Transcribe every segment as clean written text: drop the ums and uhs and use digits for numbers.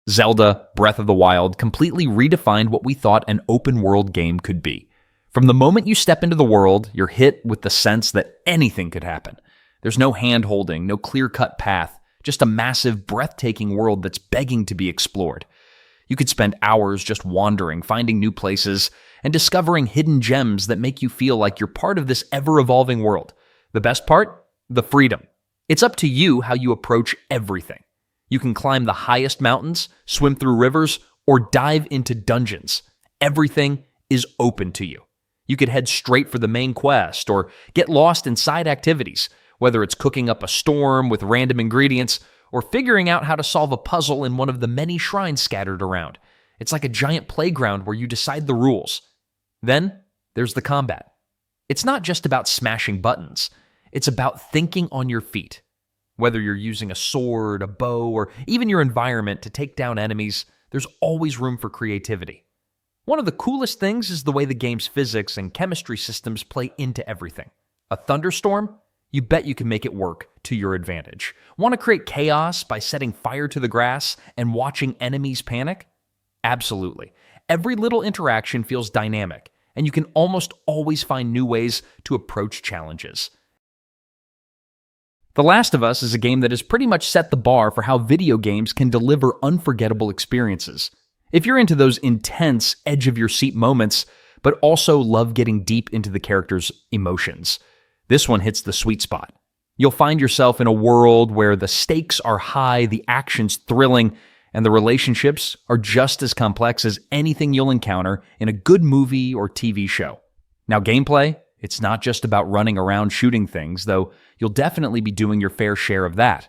Zelda Breath of the Wild completely redefined what we thought an open-world game could be. From the moment you step into the world, you're hit with the sense that anything could happen. There's no hand-holding, no clear-cut path, just a massive, breathtaking world that's begging to be explored. You could spend hours just wandering, finding new places, and discovering hidden gems that make you feel like you're part of this ever-evolving world. The best part? The freedom. It's up to you how you approach everything. You can climb the highest mountains, swim through rivers, or dive into dungeons. Everything is open to you. You could head straight for the main quest, or get lost in side activities, whether it's cooking up a storm with random ingredients, or figuring out how to solve a puzzle in one of the many shrines scattered around. It's like a giant playground where you decide the rules. Then, there's the combat. It's not just about smashing buttons. It's about thinking on your feet. Whether you're using a sword, a bow, or even your environment to take down enemies, there's always room for creativity. One of the coolest things is the way the game's physics and chemistry systems play into everything. A thunderstorm? You bet you can make it work to your advantage. Want to create chaos by setting fire to the grass and watching enemies panic? Absolutely. Every little interaction feels dynamic, and you can almost always find new ways to approach challenges. The Last of Us is a game that has pretty much set the bar for how video games can deliver unforgettable experiences. If you're into those intense, edge-of-your-seat moments, but also love getting deep into the characters' emotions, this one hits the sweet spot. You'll find yourself in a world where the stakes are high, the action's thrilling, and the relationships are just as complex as anything you'll encounter in a good movie or TV show. Now, gameplay, it's not just about running around shooting things, though you'll definitely be doing your fair share of that.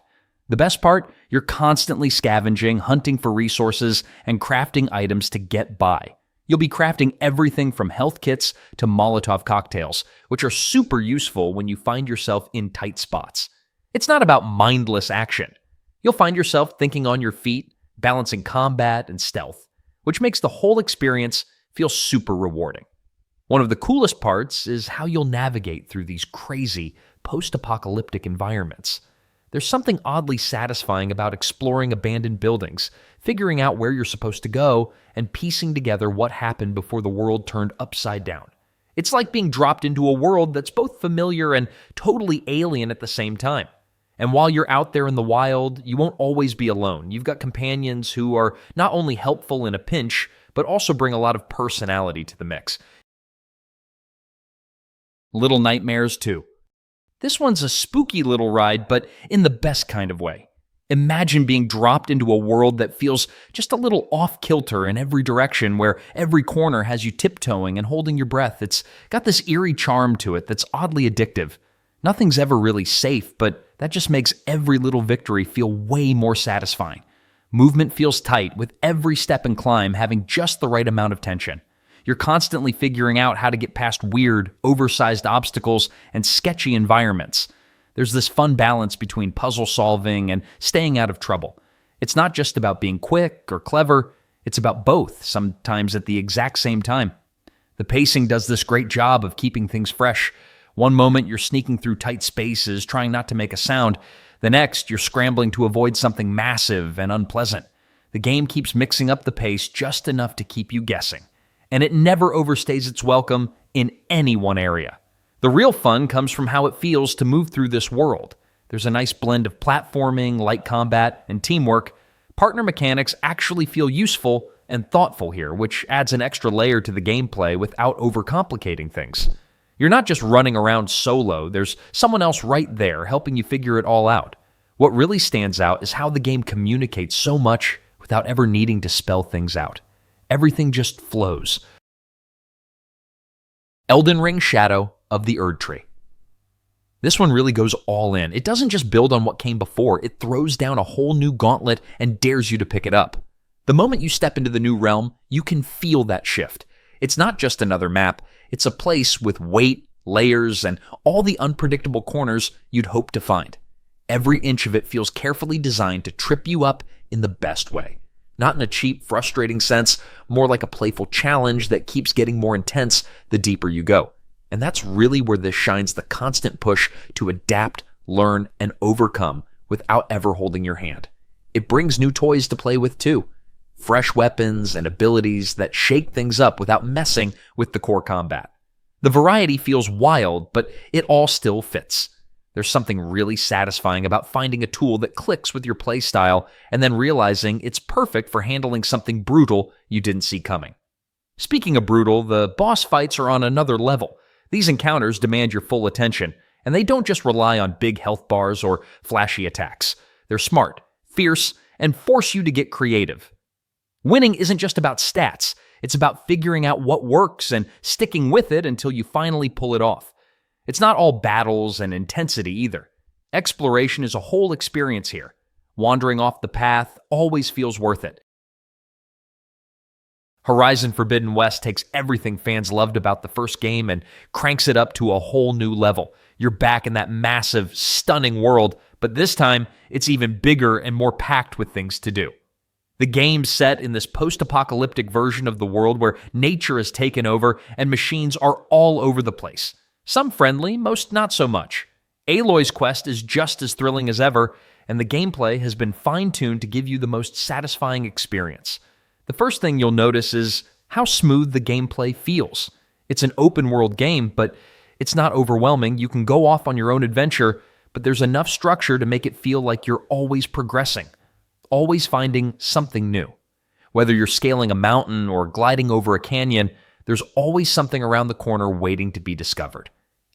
The best part, you're constantly scavenging, hunting for resources, and crafting items to get by. You'll be crafting everything from health kits to Molotov cocktails, which are super useful when you find yourself in tight spots. It's not about mindless action. You'll find yourself thinking on your feet, balancing combat and stealth, which makes the whole experience feel super rewarding. One of the coolest parts is how you'll navigate through these crazy, post-apocalyptic environments. There's something oddly satisfying about exploring abandoned buildings, figuring out where you're supposed to go, and piecing together what happened before the world turned upside down. It's like being dropped into a world that's both familiar and totally alien at the same time. And while you're out there in the wild, you won't always be alone. You've got companions who are not only helpful in a pinch, but also bring a lot of personality to the mix. Little Nightmares 2. This one's a spooky little ride, but in the best kind of way. Imagine being dropped into a world that feels just a little off-kilter in every direction, where every corner has you tiptoeing and holding your breath. It's got this eerie charm to it that's oddly addictive. Nothing's ever really safe, but that just makes every little victory feel way more satisfying. Movement feels tight, with every step and climb having just the right amount of tension. You're constantly figuring out how to get past weird, oversized obstacles and sketchy environments. There's this fun balance between puzzle solving and staying out of trouble. It's not just about being quick or clever, it's about both, sometimes at the exact same time. The pacing does this great job of keeping things fresh. One moment you're sneaking through tight spaces, trying not to make a sound. The next, you're scrambling to avoid something massive and unpleasant. The game keeps mixing up the pace just enough to keep you guessing. And it never overstays its welcome in any one area. The real fun comes from how it feels to move through this world. There's a nice blend of platforming, light combat, and teamwork. Partner mechanics actually feel useful and thoughtful here, which adds an extra layer to the gameplay without overcomplicating things. You're not just running around solo, there's someone else right there helping you figure it all out. What really stands out is how the game communicates so much without ever needing to spell things out. Everything just flows. Elden Ring Shadow of the Erdtree. This one really goes all in. It doesn't just build on what came before, it throws down a whole new gauntlet and dares you to pick it up. The moment you step into the new realm, you can feel that shift. It's not just another map, it's a place with weight, layers, and all the unpredictable corners you'd hope to find. Every inch of it feels carefully designed to trip you up in the best way. Not in a cheap, frustrating sense, more like a playful challenge that keeps getting more intense the deeper you go. And that's really where this shines the constant push to adapt, learn, and overcome without ever holding your hand. It brings new toys to play with too. fresh weapons, and abilities that shake things up without messing with the core combat. The variety feels wild, but it all still fits. There's something really satisfying about finding a tool that clicks with your playstyle and then realizing it's perfect for handling something brutal you didn't see coming. Speaking of brutal, the boss fights are on another level. These encounters demand your full attention, and they don't just rely on big health bars or flashy attacks. They're smart, fierce, and force you to get creative. Winning isn't just about stats. It's about figuring out what works and sticking with it until you finally pull it off. It's not all battles and intensity either. Exploration is a whole experience here. Wandering off the path always feels worth it. Horizon Forbidden West takes everything fans loved about the first game and cranks it up to a whole new level. You're back in that massive, stunning world, but this time it's even bigger and more packed with things to do. The game's set in this post-apocalyptic version of the world where nature has taken over and machines are all over the place. Some friendly, most not so much. Aloy's quest is just as thrilling as ever, and the gameplay has been fine-tuned to give you the most satisfying experience. The first thing you'll notice is how smooth the gameplay feels. It's an open-world game, but it's not overwhelming. You can go off on your own adventure, but there's enough structure to make it feel like you're always progressing, always finding something new. Whether you're scaling a mountain or gliding over a canyon, there's always something around the corner waiting to be discovered.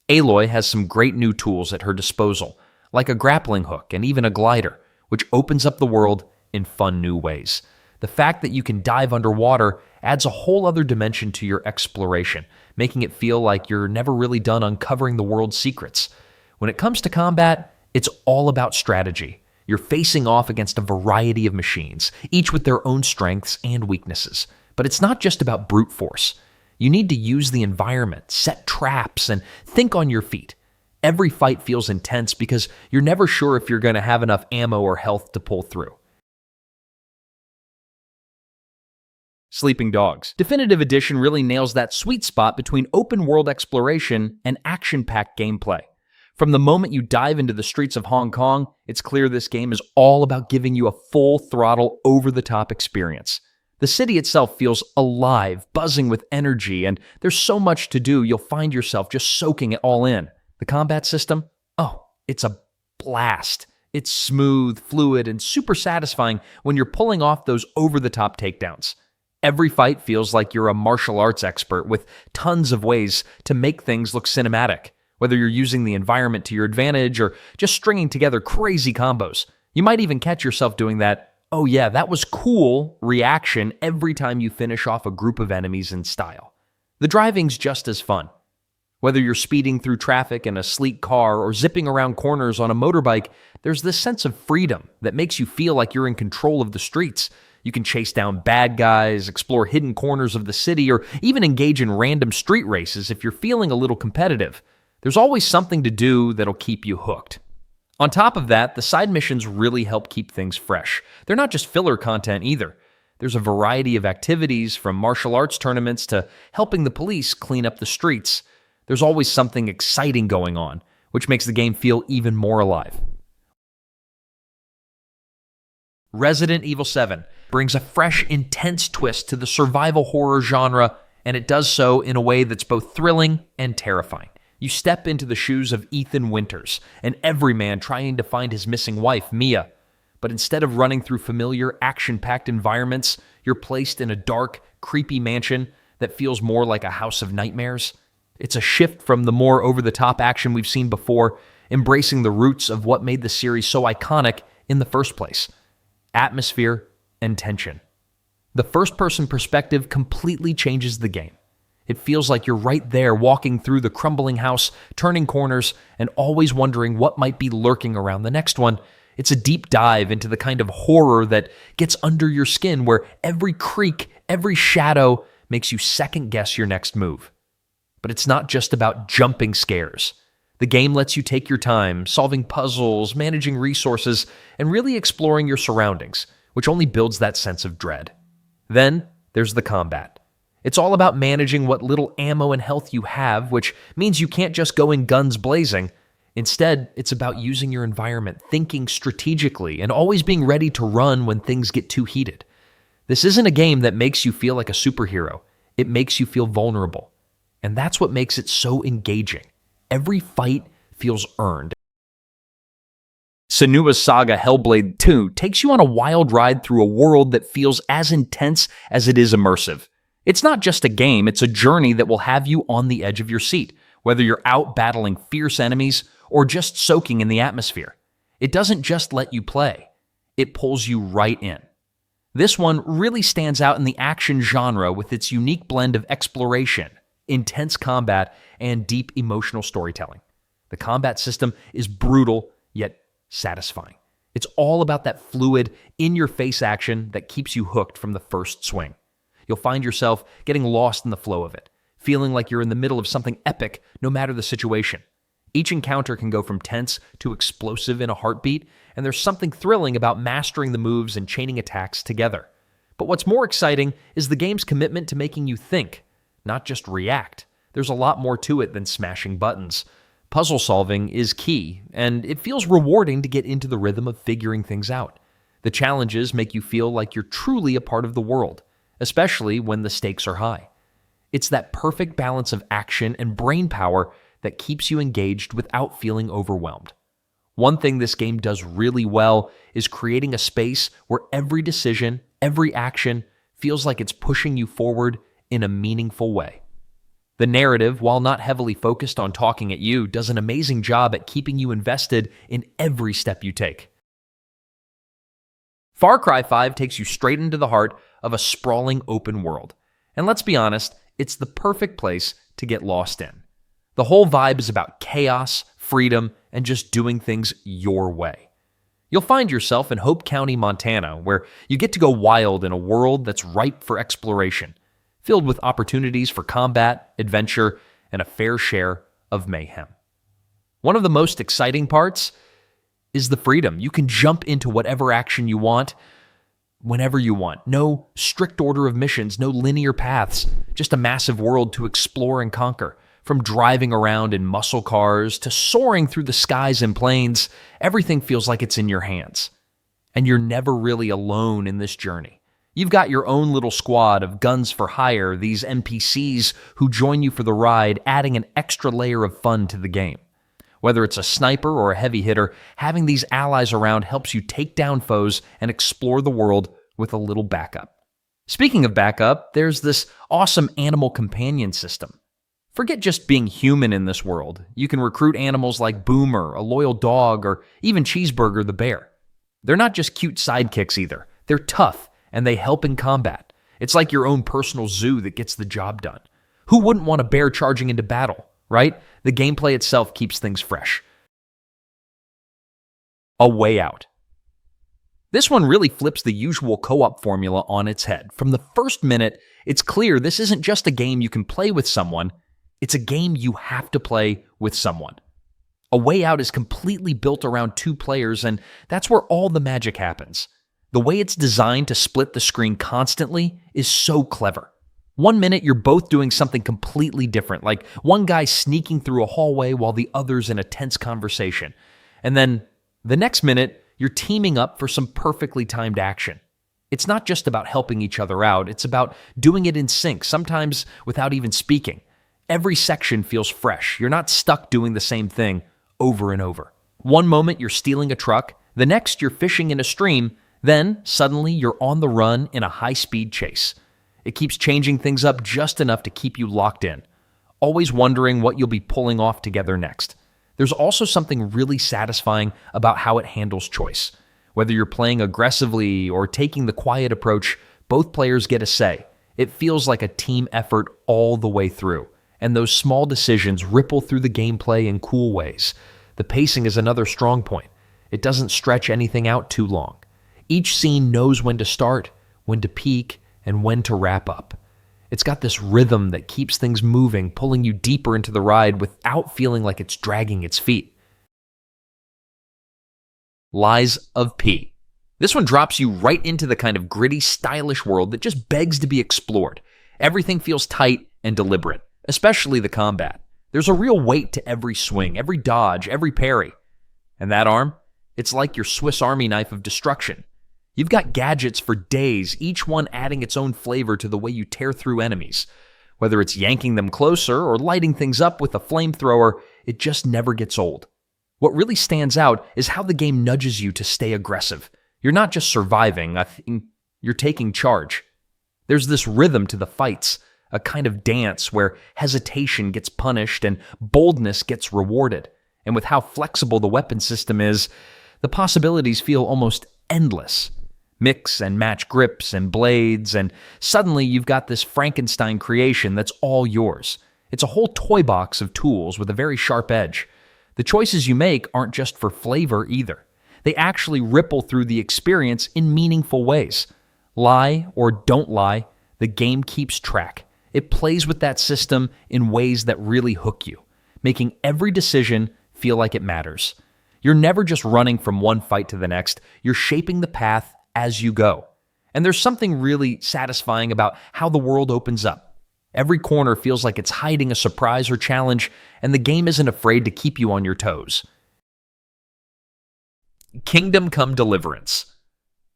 Aloy has some great new tools at her disposal, like a grappling hook and even a glider, which opens up the world in fun new ways. The fact that you can dive underwater adds a whole other dimension to your exploration, making it feel like you're never really done uncovering the world's secrets. When it comes to combat, it's all about strategy. You're facing off against a variety of machines, each with their own strengths and weaknesses. But it's not just about brute force. You need to use the environment, set traps, and think on your feet. Every fight feels intense because you're never sure if you're going to have enough ammo or health to pull through. Sleeping Dogs. Definitive Edition really nails that sweet spot between open-world exploration and action-packed gameplay. From the moment you dive into the streets of Hong Kong, it's clear this game is all about giving you a full-throttle, over-the-top experience. The city itself feels alive, buzzing with energy, and there's so much to do you'll find yourself just soaking it all in. The combat system? Oh, it's a blast. It's smooth, fluid, and super satisfying when you're pulling off those over-the-top takedowns. Every fight feels like you're a martial arts expert with tons of ways to make things look cinematic. Whether you're using the environment to your advantage or just stringing together crazy combos. You might even catch yourself doing that, "Oh yeah, that was cool" reaction every time you finish off a group of enemies in style. The driving's just as fun. Whether you're speeding through traffic in a sleek car or zipping around corners on a motorbike, there's this sense of freedom that makes you feel like you're in control of the streets. You can chase down bad guys, explore hidden corners of the city, or even engage in random street races if you're feeling a little competitive. There's always something to do that'll keep you hooked. On top of that, the side missions really help keep things fresh. They're not just filler content either. There's a variety of activities, from martial arts tournaments to helping the police clean up the streets. There's always something exciting going on, which makes the game feel even more alive. Resident Evil 7 brings a fresh, intense twist to the survival horror genre, and it does so in a way that's both thrilling and terrifying. You step into the shoes of Ethan Winters, an everyman trying to find his missing wife, Mia. But instead of running through familiar, action-packed environments, you're placed in a dark, creepy mansion that feels more like a house of nightmares. It's a shift from the more over-the-top action we've seen before, embracing the roots of what made the series so iconic in the first place: atmosphere and tension. The first-person perspective completely changes the game. It feels like you're right there walking through the crumbling house, turning corners, and always wondering what might be lurking around the next one. It's a deep dive into the kind of horror that gets under your skin, where every creak, every shadow makes you second-guess your next move. But it's not just about jumping scares. The game lets you take your time, solving puzzles, managing resources, and really exploring your surroundings, which only builds that sense of dread. Then there's the combat. It's all about managing what little ammo and health you have, which means you can't just go in guns blazing. Instead, it's about using your environment, thinking strategically, and always being ready to run when things get too heated. This isn't a game that makes you feel like a superhero. It makes you feel vulnerable. And that's what makes it so engaging. Every fight feels earned. Senua's Saga Hellblade 2 takes you on a wild ride through a world that feels as intense as it is immersive. It's not just a game, it's a journey that will have you on the edge of your seat, whether you're out battling fierce enemies or just soaking in the atmosphere. It doesn't just let you play, it pulls you right in. This one really stands out in the action genre with its unique blend of exploration, intense combat, and deep emotional storytelling. The combat system is brutal, yet satisfying. It's all about that fluid, in-your-face action that keeps you hooked from the first swing. You'll find yourself getting lost in the flow of it, feeling like you're in the middle of something epic no matter the situation. Each encounter can go from tense to explosive in a heartbeat, and there's something thrilling about mastering the moves and chaining attacks together. But what's more exciting is the game's commitment to making you think, not just react. There's a lot more to it than smashing buttons. Puzzle solving is key, and it feels rewarding to get into the rhythm of figuring things out. The challenges make you feel like you're truly a part of the world, especially when the stakes are high. It's that perfect balance of action and brain power that keeps you engaged without feeling overwhelmed. One thing this game does really well is creating a space where every decision, every action feels like it's pushing you forward in a meaningful way. The narrative, while not heavily focused on talking at you, does an amazing job at keeping you invested in every step you take. Far Cry 5 takes you straight into the heart of a sprawling open world. And let's be honest, it's the perfect place to get lost in. The whole vibe is about chaos, freedom, and just doing things your way. You'll find yourself in Hope County, Montana, where you get to go wild in a world that's ripe for exploration, filled with opportunities for combat, adventure, and a fair share of mayhem. One of the most exciting parts is the freedom. You can jump into whatever action you want, whenever you want. No strict order of missions, no linear paths, just a massive world to explore and conquer. From driving around in muscle cars to soaring through the skies and plains, everything feels like it's in your hands. And you're never really alone in this journey. You've got your own little squad of guns for hire, these NPCs who join you for the ride, adding an extra layer of fun to the game. Whether it's a sniper or a heavy hitter, having these allies around helps you take down foes and explore the world with a little backup. Speaking of backup, there's this awesome animal companion system. Forget just being human in this world. You can recruit animals like Boomer, a loyal dog, or even Cheeseburger the bear. They're not just cute sidekicks either. They're tough, and they help in combat. It's like your own personal zoo that gets the job done. Who wouldn't want a bear charging into battle, right? The gameplay itself keeps things fresh. A Way Out. This one really flips the usual co-op formula on its head. From the first minute, it's clear this isn't just a game you can play with someone, it's a game you have to play with someone. A Way Out is completely built around two players, and that's where all the magic happens. The way it's designed to split the screen constantly is so clever. One minute, you're both doing something completely different, like one guy sneaking through a hallway while the other's in a tense conversation. And then the next minute, you're teaming up for some perfectly timed action. It's not just about helping each other out, it's about doing it in sync, sometimes without even speaking. Every section feels fresh. You're not stuck doing the same thing over and over. One moment you're stealing a truck, the next you're fishing in a stream, then suddenly you're on the run in a high-speed chase. It keeps changing things up just enough to keep you locked in, always wondering what you'll be pulling off together next. There's also something really satisfying about how it handles choice. Whether you're playing aggressively or taking the quiet approach, both players get a say. It feels like a team effort all the way through. And those small decisions ripple through the gameplay in cool ways. The pacing is another strong point. It doesn't stretch anything out too long. Each scene knows when to start, when to peak, and when to wrap up. It's got this rhythm that keeps things moving, pulling you deeper into the ride without feeling like it's dragging its feet. Lies of P. This one drops you right into the kind of gritty, stylish world that just begs to be explored. Everything feels tight and deliberate. Especially the combat. There's a real weight to every swing, every dodge, every parry. And that arm? It's like your Swiss Army knife of destruction. You've got gadgets for days, each one adding its own flavor to the way you tear through enemies. Whether it's yanking them closer or lighting things up with a flamethrower, it just never gets old. What really stands out is how the game nudges you to stay aggressive. You're not just surviving, you're taking charge. There's this rhythm to the fights, a kind of dance where hesitation gets punished and boldness gets rewarded. And with how flexible the weapon system is, the possibilities feel almost endless. Mix and match grips and blades, and suddenly you've got this Frankenstein creation that's all yours. It's a whole toy box of tools with a very sharp edge. The choices you make aren't just for flavor either. They actually ripple through the experience in meaningful ways. Lie or don't lie, the game keeps track. It plays with that system in ways that really hook you, making every decision feel like it matters. You're never just running from one fight to the next. You're shaping the path as you go. And there's something really satisfying about how the world opens up. Every corner feels like it's hiding a surprise or challenge, and the game isn't afraid to keep you on your toes. Kingdom Come Deliverance.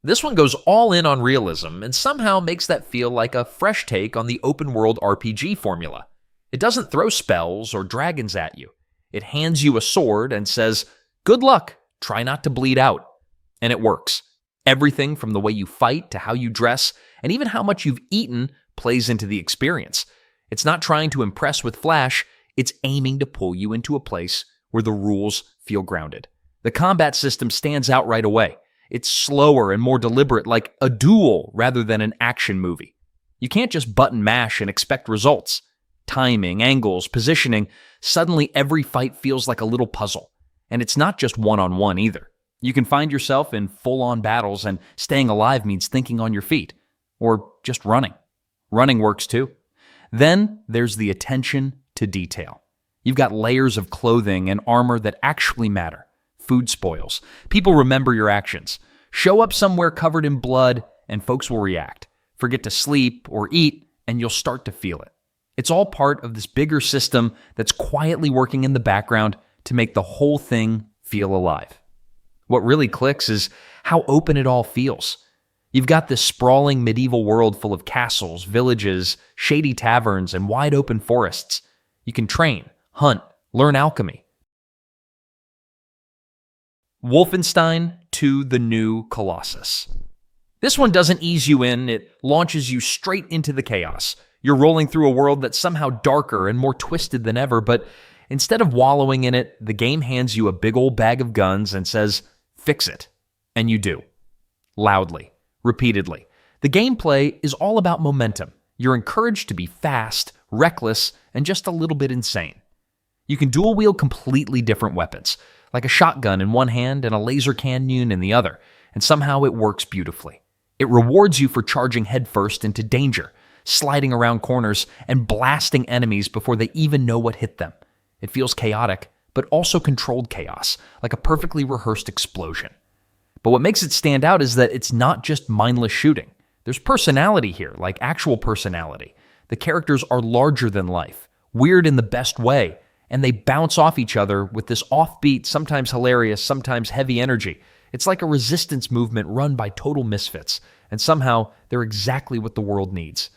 This one goes all in on realism and somehow makes that feel like a fresh take on the open-world RPG formula. It doesn't throw spells or dragons at you. It hands you a sword and says, "Good luck, try not to bleed out." And it works. Everything from the way you fight to how you dress and even how much you've eaten plays into the experience. It's not trying to impress with flash, it's aiming to pull you into a place where the rules feel grounded. The combat system stands out right away. It's slower and more deliberate, like a duel rather than an action movie. You can't just button mash and expect results. Timing, angles, positioning, suddenly every fight feels like a little puzzle. And it's not just one-on-one either. You can find yourself in full-on battles, and staying alive means thinking on your feet. Or just running. Running works too. Then there's the attention to detail. You've got layers of clothing and armor that actually matter. Food spoils. People remember your actions. Show up somewhere covered in blood, and folks will react. Forget to sleep or eat, and you'll start to feel it. It's all part of this bigger system that's quietly working in the background to make the whole thing feel alive. What really clicks is how open it all feels. You've got this sprawling medieval world full of castles, villages, shady taverns, and wide open forests. You can train, hunt, learn alchemy. Wolfenstein 2: The New Colossus. This one doesn't ease you in, it launches you straight into the chaos. You're rolling through a world that's somehow darker and more twisted than ever, but instead of wallowing in it, the game hands you a big old bag of guns and says, "Fix it." And you do. Loudly. Repeatedly. The gameplay is all about momentum. You're encouraged to be fast, reckless, and just a little bit insane. You can dual-wield completely different weapons, like a shotgun in one hand and a laser cannon in the other, and somehow it works beautifully. It rewards you for charging headfirst into danger, sliding around corners, and blasting enemies before they even know what hit them. It feels chaotic, but also controlled chaos, like a perfectly rehearsed explosion. But what makes it stand out is that it's not just mindless shooting. There's personality here, like actual personality. The characters are larger than life, weird in the best way, and they bounce off each other with this offbeat, sometimes hilarious, sometimes heavy energy. It's like a resistance movement run by total misfits, and somehow they're exactly what the world needs.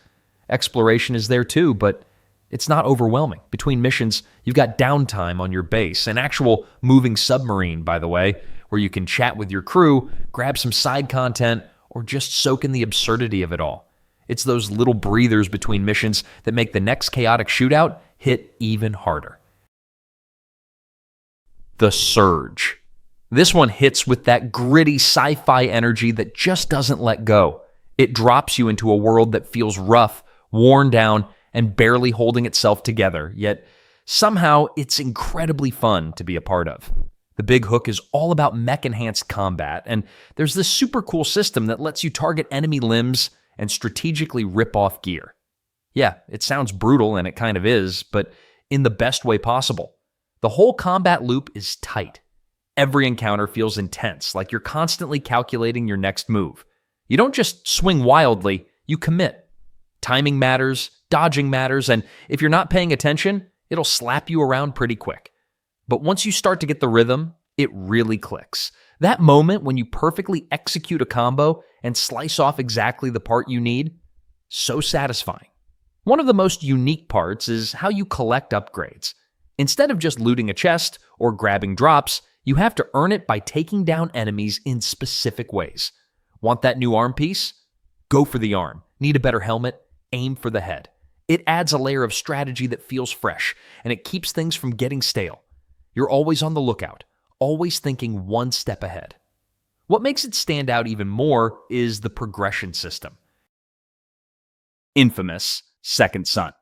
Exploration is there too, but it's not overwhelming. Between missions, you've got downtime on your base, an actual moving submarine, by the way, where you can chat with your crew, grab some side content, or just soak in the absurdity of it all. It's those little breathers between missions that make the next chaotic shootout hit even harder. The Surge. This one hits with that gritty sci-fi energy that just doesn't let go. It drops you into a world that feels rough, worn down, and barely holding itself together, yet somehow it's incredibly fun to be a part of. The big hook is all about mech-enhanced combat, and there's this super cool system that lets you target enemy limbs and strategically rip off gear. Yeah, it sounds brutal, and it kind of is, but in the best way possible. The whole combat loop is tight. Every encounter feels intense, like you're constantly calculating your next move. You don't just swing wildly, you commit. Timing matters, dodging matters, and if you're not paying attention, it'll slap you around pretty quick. But once you start to get the rhythm, it really clicks. That moment when you perfectly execute a combo and slice off exactly the part you need? So satisfying. One of the most unique parts is how you collect upgrades. Instead of just looting a chest or grabbing drops, you have to earn it by taking down enemies in specific ways. Want that new arm piece? Go for the arm. Need a better helmet? Aim for the head. It adds a layer of strategy that feels fresh, and it keeps things from getting stale. You're always on the lookout, always thinking one step ahead. What makes it stand out even more is the progression system. Infamous Second Son.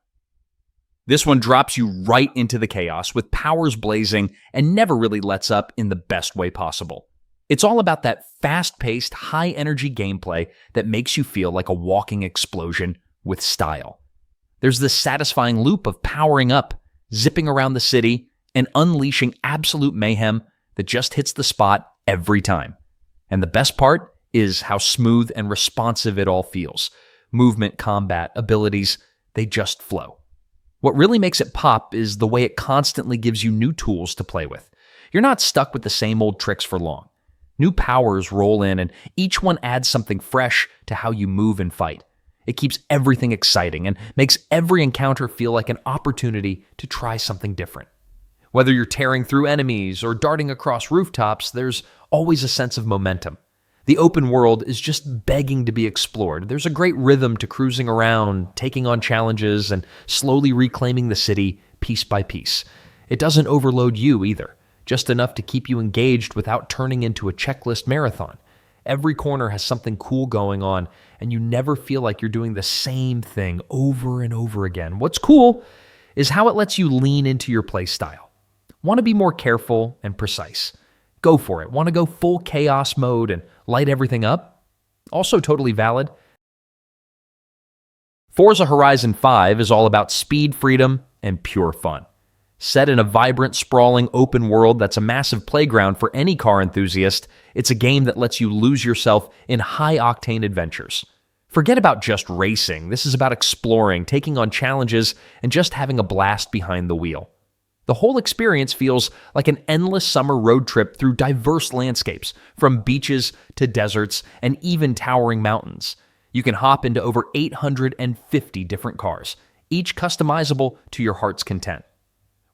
This one drops you right into the chaos with powers blazing and never really lets up in the best way possible. It's all about that fast-paced, high-energy gameplay that makes you feel like a walking explosion with style. There's this satisfying loop of powering up, zipping around the city, and unleashing absolute mayhem that just hits the spot every time. And the best part is how smooth and responsive it all feels. Movement, combat, abilities, they just flow. What really makes it pop is the way it constantly gives you new tools to play with. You're not stuck with the same old tricks for long. New powers roll in, and each one adds something fresh to how you move and fight. It keeps everything exciting and makes every encounter feel like an opportunity to try something different. Whether you're tearing through enemies or darting across rooftops, there's always a sense of momentum. The open world is just begging to be explored. There's a great rhythm to cruising around, taking on challenges, and slowly reclaiming the city piece by piece. It doesn't overload you either, just enough to keep you engaged without turning into a checklist marathon. Every corner has something cool going on, and you never feel like you're doing the same thing over and over again. What's cool is how it lets you lean into your play style. Want to be more careful and precise? Go for it. Want to go full chaos mode and light everything up? Also totally valid. Forza Horizon 5 is all about speed, freedom, and pure fun. Set in a vibrant, sprawling open world that's a massive playground for any car enthusiast, it's a game that lets you lose yourself in high-octane adventures. Forget about just racing. This is about exploring, taking on challenges, and just having a blast behind the wheel. The whole experience feels like an endless summer road trip through diverse landscapes, from beaches to deserts and even towering mountains. You can hop into over 850 different cars, each customizable to your heart's content.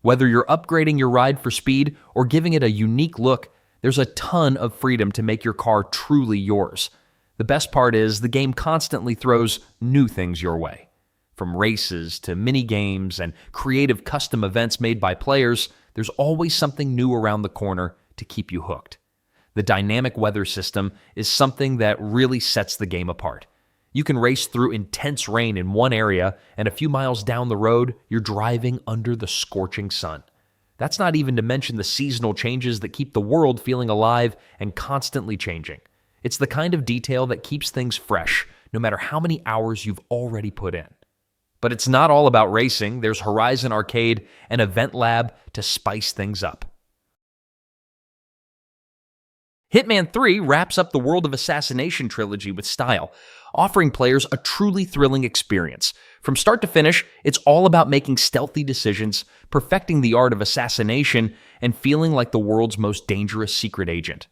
Whether you're upgrading your ride for speed or giving it a unique look, there's a ton of freedom to make your car truly yours. The best part is the game constantly throws new things your way. From races to mini-games and creative custom events made by players, there's always something new around the corner to keep you hooked. The dynamic weather system is something that really sets the game apart. You can race through intense rain in one area, and a few miles down the road, you're driving under the scorching sun. That's not even to mention the seasonal changes that keep the world feeling alive and constantly changing. It's the kind of detail that keeps things fresh, no matter how many hours you've already put in. But it's not all about racing. There's Horizon Arcade and Event Lab to spice things up. Hitman 3 wraps up the World of Assassination trilogy with style, offering players a truly thrilling experience. From start to finish, it's all about making stealthy decisions, perfecting the art of assassination, and feeling like the world's most dangerous secret agent.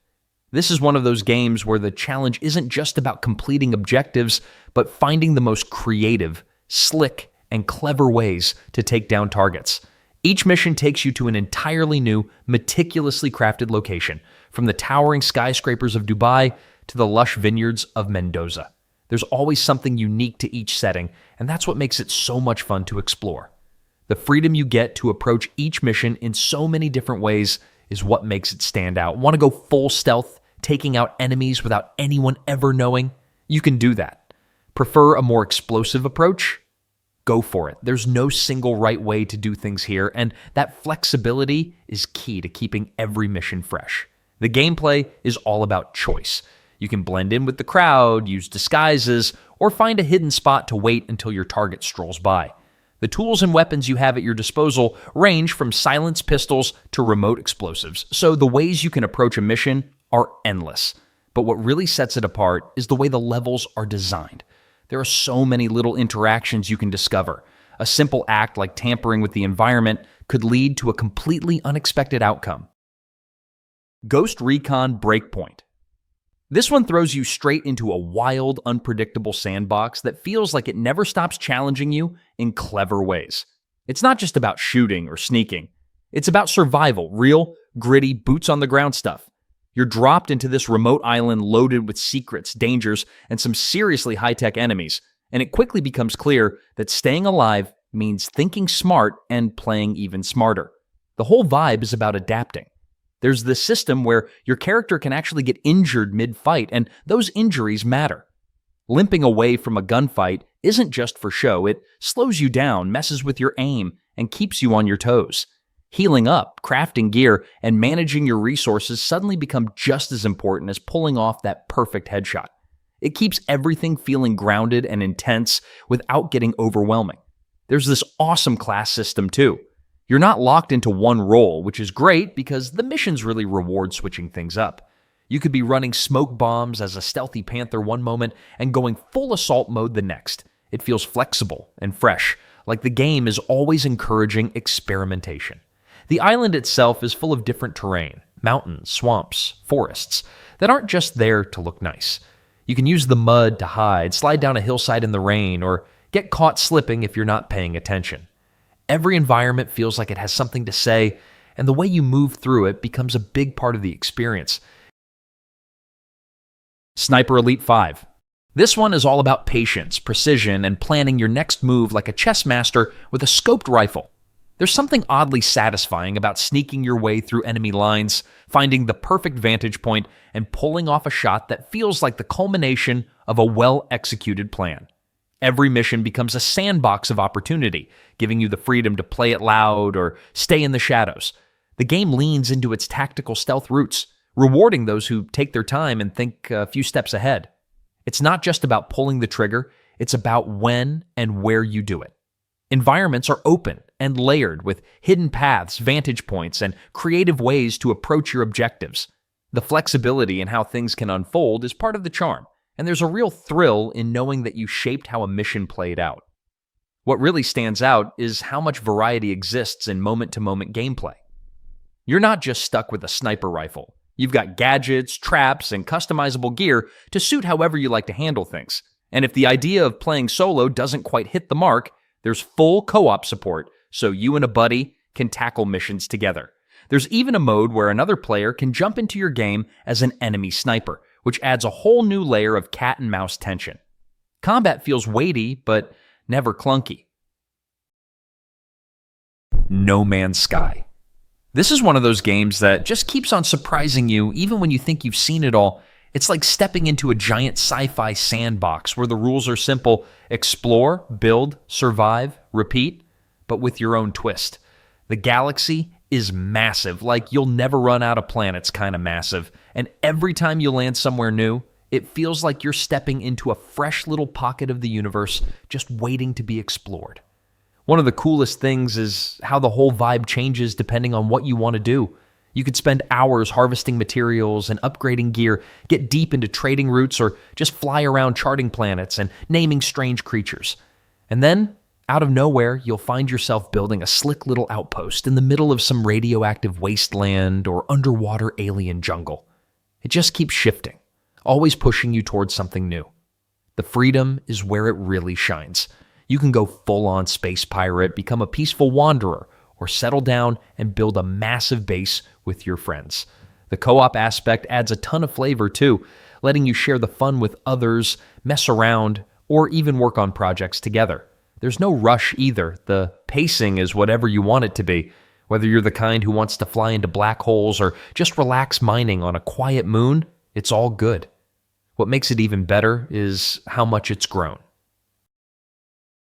This is one of those games where the challenge isn't just about completing objectives, but finding the most creative, slick, and clever ways to take down targets. Each mission takes you to an entirely new, meticulously crafted location, from the towering skyscrapers of Dubai to the lush vineyards of Mendoza. There's always something unique to each setting, and that's what makes it so much fun to explore. The freedom you get to approach each mission in so many different ways is what makes it stand out. Want to go full stealth, taking out enemies without anyone ever knowing? You can do that. Prefer a more explosive approach? Go for it. There's no single right way to do things here, and that flexibility is key to keeping every mission fresh. The gameplay is all about choice. You can blend in with the crowd, use disguises, or find a hidden spot to wait until your target strolls by. The tools and weapons you have at your disposal range from silenced pistols to remote explosives, so the ways you can approach a mission are endless. But what really sets it apart is the way the levels are designed. There are so many little interactions you can discover. A simple act like tampering with the environment could lead to a completely unexpected outcome. Ghost Recon Breakpoint. This one throws you straight into a wild, unpredictable sandbox that feels like it never stops challenging you in clever ways. It's not just about shooting or sneaking. It's about survival, real, gritty, boots-on-the-ground stuff. You're dropped into this remote island loaded with secrets, dangers, and some seriously high-tech enemies, and it quickly becomes clear that staying alive means thinking smart and playing even smarter. The whole vibe is about adapting. There's this system where your character can actually get injured mid-fight, and those injuries matter. Limping away from a gunfight isn't just for show. It slows you down, messes with your aim, and keeps you on your toes. Healing up, crafting gear, and managing your resources suddenly become just as important as pulling off that perfect headshot. It keeps everything feeling grounded and intense without getting overwhelming. There's this awesome class system too. You're not locked into one role, which is great because the missions really reward switching things up. You could be running smoke bombs as a stealthy panther one moment and going full assault mode the next. It feels flexible and fresh, like the game is always encouraging experimentation. The island itself is full of different terrain, mountains, swamps, forests, that aren't just there to look nice. You can use the mud to hide, slide down a hillside in the rain, or get caught slipping if you're not paying attention. Every environment feels like it has something to say, and the way you move through it becomes a big part of the experience. Sniper Elite 5. This one is all about patience, precision, and planning your next move like a chess master with a scoped rifle. There's something oddly satisfying about sneaking your way through enemy lines, finding the perfect vantage point, and pulling off a shot that feels like the culmination of a well-executed plan. Every mission becomes a sandbox of opportunity, giving you the freedom to play it loud or stay in the shadows. The game leans into its tactical stealth roots, rewarding those who take their time and think a few steps ahead. It's not just about pulling the trigger, it's about when and where you do it. Environments are open and layered with hidden paths, vantage points, and creative ways to approach your objectives. The flexibility in how things can unfold is part of the charm, and there's a real thrill in knowing that you shaped how a mission played out. What really stands out is how much variety exists in moment-to-moment gameplay. You're not just stuck with a sniper rifle. You've got gadgets, traps, and customizable gear to suit however you like to handle things. And if the idea of playing solo doesn't quite hit the mark, there's full co-op support, so you and a buddy can tackle missions together. There's even a mode where another player can jump into your game as an enemy sniper, which adds a whole new layer of cat and mouse tension. Combat feels weighty, but never clunky. No Man's Sky. This is one of those games that just keeps on surprising you even when you think you've seen it all. It's like stepping into a giant sci-fi sandbox where the rules are simple: explore, build, survive, repeat, but with your own twist. The galaxy is massive, like you'll never run out of planets kind of massive, and every time you land somewhere new, it feels like you're stepping into a fresh little pocket of the universe just waiting to be explored. One of the coolest things is how the whole vibe changes depending on what you want to do. You could spend hours harvesting materials and upgrading gear, get deep into trading routes, or just fly around charting planets and naming strange creatures. And then, out of nowhere, you'll find yourself building a slick little outpost in the middle of some radioactive wasteland or underwater alien jungle. It just keeps shifting, always pushing you towards something new. The freedom is where it really shines. You can go full-on space pirate, become a peaceful wanderer, or settle down and build a massive base with your friends. The co-op aspect adds a ton of flavor too, letting you share the fun with others, mess around, or even work on projects together. There's no rush either. The pacing is whatever you want it to be, whether you're the kind who wants to fly into black holes or just relax mining on a quiet moon, it's all good. What makes it even better is how much it's grown.